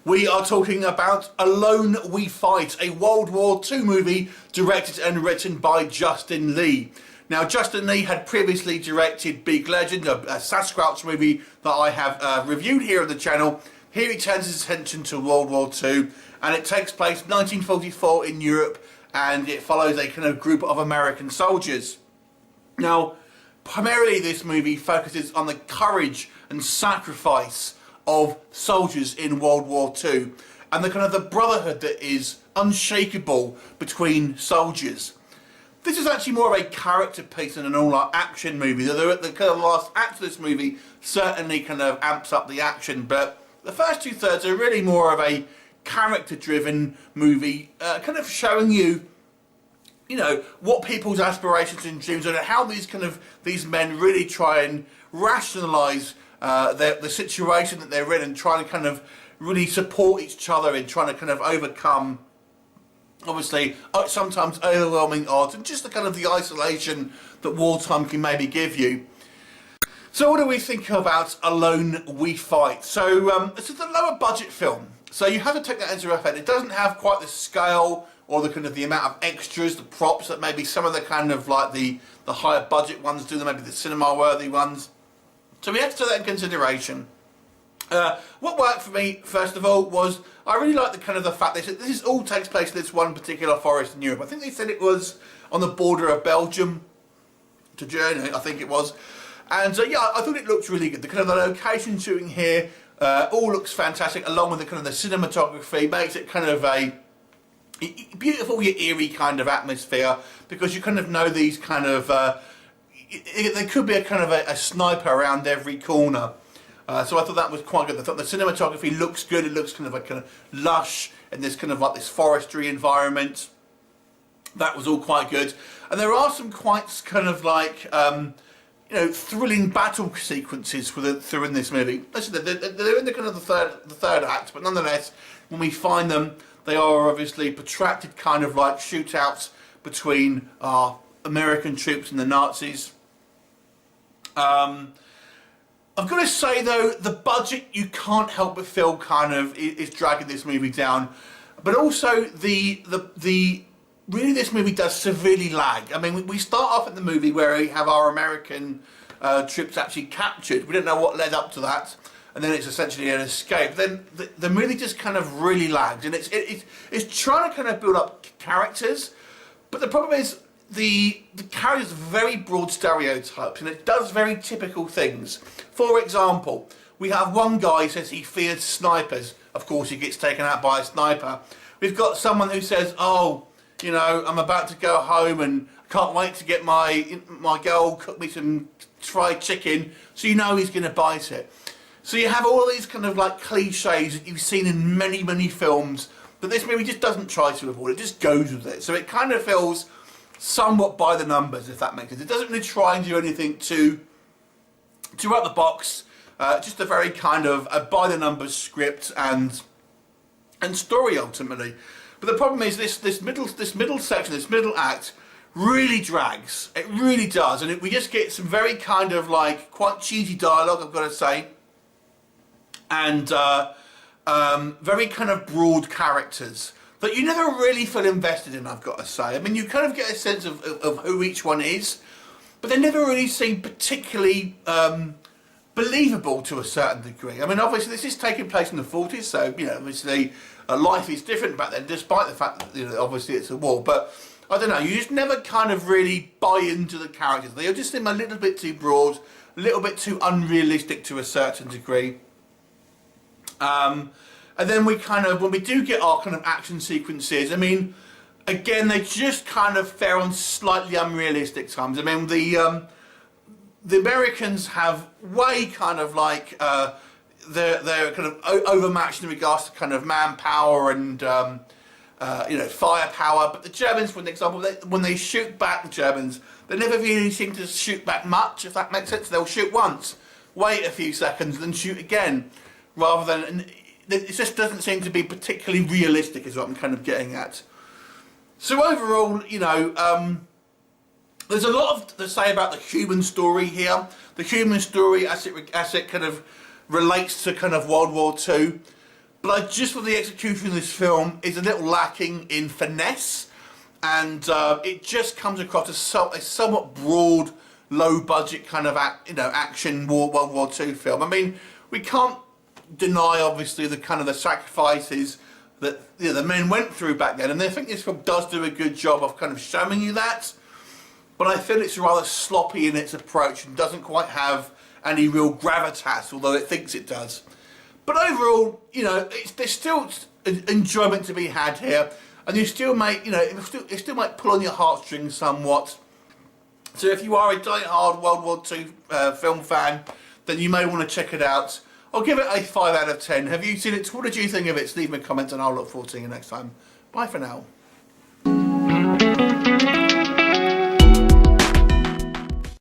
We are talking about Alone We Fight, a World War II movie directed and written by Justin Lee. Now, Justin Lee had previously directed Geek Legion, a Sasquatch movie that I have reviewed here on the channel. Here he turns his attention to World War II, and it takes place 1944 in Europe, and it follows a kind of group of American soldiers. Now, primarily this movie focuses on the courage and sacrifice of soldiers in World War II, and the kind of the brotherhood that is unshakable between soldiers. This is actually more of a character piece than an all-out action movie. The kind of last act of this movie certainly kind of amps up the action, but the first two-thirds are really more of a character-driven movie, kind of showing you, you know, what people's aspirations and dreams are, and how these men really try and rationalise the situation that they're in, and trying to kind of really support each other in trying to kind of overcome, obviously, sometimes overwhelming odds, and just the kind of the isolation that wartime can maybe give you. So what do we think about Alone We Fight? So this is a lower budget film, so you have to take that into effect. It doesn't have quite the scale or the kind of the amount of extras, the props that maybe some of the kind of like the higher budget ones do, maybe the cinema worthy ones. So we have to take that in consideration. What worked for me, first of all, was I really like the kind of the fact that this all takes place in this one particular forest in Europe. I think they said it was on the border of Belgium to Germany, I think it was. And yeah, I thought it looked really good. The kind of the location shooting here all looks fantastic, along with the kind of the cinematography, makes it kind of a beautiful yet eerie kind of atmosphere, because you kind of know these kind of there could be a kind of a sniper around every corner. So I thought that was quite good. I thought the cinematography looks good. It looks kind of like kind of lush in this kind of like this forestry environment. That was all quite good. And there are some quite kind of like you know, thrilling battle sequences through in this movie. Listen, they're in the kind of the third act, but nonetheless, when we find them, they are obviously protracted kind of like shootouts between our American troops and the Nazis. I've got to say though, the budget, you can't help but feel kind of is dragging this movie down, but also the really this movie does severely lag. I mean, we start off in the movie where we have our American troops actually captured. We don't know what led up to that, and then it's essentially an escape. Then the movie just kind of really lags, and it's trying to kind of build up characters, but the problem is the characters are very broad stereotypes, and it does very typical things. For example, we have one guy who says he fears snipers. Of course, he gets taken out by a sniper. We've got someone who says, oh, you know, I'm about to go home and can't wait to get my girl cook me some fried chicken, so you know he's going to bite it. So you have all these kind of like cliches that you've seen in many, many films, but this movie just doesn't try to avoid it, just goes with it. So it kind of feels somewhat by the numbers, if that makes sense. It doesn't really try and do anything too out the box, just a very kind of a by the numbers script and story ultimately. But the problem is this middle section, this middle act, really drags. It really does, and we just get some very kind of like quite cheesy dialogue, I've got to say, and very kind of broad characters that you never really feel invested in, I've got to say. I mean, you kind of get a sense of who each one is, but they never really seem particularly believable to a certain degree. I mean, obviously this is taking place in the 40s, so, you know, obviously life is different back then, despite the fact that, you know, obviously it's a war. But I don't know, you just never kind of really buy into the characters. They just seem a little bit too broad, a little bit too unrealistic to a certain degree. And then we kind of, when we do get our kind of action sequences, I mean, again, they just kind of fare on slightly unrealistic times. I mean, the Americans have way kind of like, they're kind of overmatched in regards to kind of manpower and, you know, firepower. But the Germans, for an example, when they shoot back, the Germans, they never really seem to shoot back much, if that makes sense. They'll shoot once, wait a few seconds, then shoot again, rather than... It just doesn't seem to be particularly realistic, is what I'm kind of getting at. So overall, you know, there's a lot to say about the human story here. The human story as it kind of relates to kind of World War II. but I just thought the execution of this film is a little lacking in finesse, and it just comes across as a somewhat broad, low-budget kind of action World War II film. I mean, we can't deny, obviously, the kind of the sacrifices that the men went through back then, and I think this film does do a good job of kind of showing you that. But I feel it's rather sloppy in its approach and doesn't quite have any real gravitas, although it thinks it does. But overall, there's still enjoyment to be had here, and you still make, it still might pull on your heartstrings somewhat. So if you are a die-hard World War II film fan, then you may want to check it out. I'll give it a 5 out of 10. Have you seen it? What did you think of it? Leave me a comment and I'll look forward to seeing you next time. Bye for now.